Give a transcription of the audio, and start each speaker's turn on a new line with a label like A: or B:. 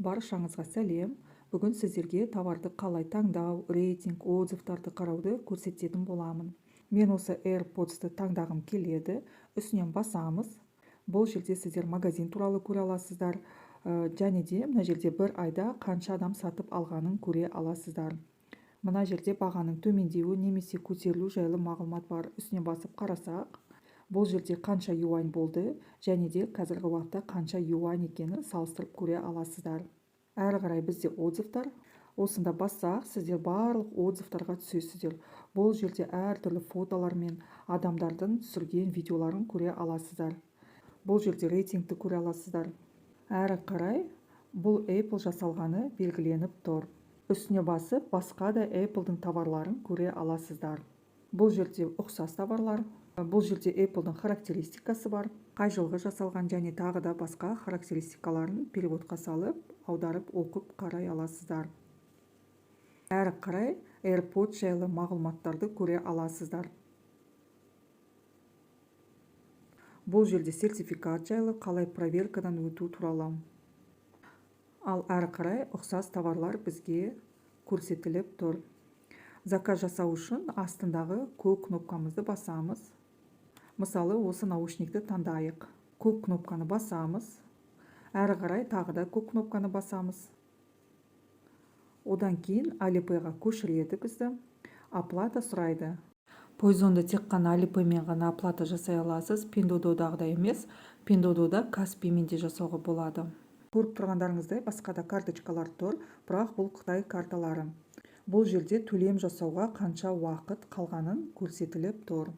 A: Баршаңызға сәлем. Бүгін сіздерге товарды қалай таңдау, рейтинг, отзывтарды қарауды көрсететін боламын. Мен осы AirPods'ты таңдағым келеді. Үстінен басамыз. Бұл жерде сіздер магазин туралы көре аласыздар. Және де мына жерде бір айда қанша адам сатып алғанын көре аласыздар. Мына жерде бағаның төмендеуі немесе көтерілу жайлы мағлұмат бар. Үстіне басып қарасақ, бұл жерде қанша юань болды және де қазіргі уақытта қанша юань екенін салыстырып көре аласыздар. Әрі қарай бізде отзывтар. Осында бассақ, сіздер барлық отзывтарға түсесіздер. Бұл жерде әртүрлі фотолар мен адамдардың түсірген видеоларын көре аласыздар. Бұл жерде рейтингті көре аласыздар. Әрі қарай бұл Apple жасалғаны белгіленіп тұр. Үстіне басып, басқа да Apple'дың товарларын көре аласыздар. Бұл жерде ұқсас товарлар. Бұл жерде Apple'дың характеристикасы бар. Қай жылғы жасалған және тағы да басқа характеристикаларын переводқа салып, аударып оқып қарай аласыздар. Әрі қарай AirPods жайлы мағлұматтарды көре аласыздар. Бұл жерде сертификат жайлы қалай проверкадан өту туралы. Ал әрі қарай ұқсас товарлар бізге көрсетіліп тұр. Заказ жасау үшін астындағы көк кнопкамызды басамыз. Мысалы, осы наушникті таңдайық. Көк кнопканы басамыз. Әрі қарай тағы да көк кнопканы басамыз. Одан кейін Alipay-ға көшіреді бізді. Оплата сұрайды. Poizon'да тек қана Alipay-мен ғана оплата жасай аласыз. Pinduoduo'дағыдай емес. Pinduoduo'да Каспимен де жасауға болады. Көріп тұрғандарыңыздай басқа да карточкалар тұр, бірақ бұл Қытай карталары. Бұл жерде төлем жасауға қанша уақыт қалғанын көрсетіліп тұр.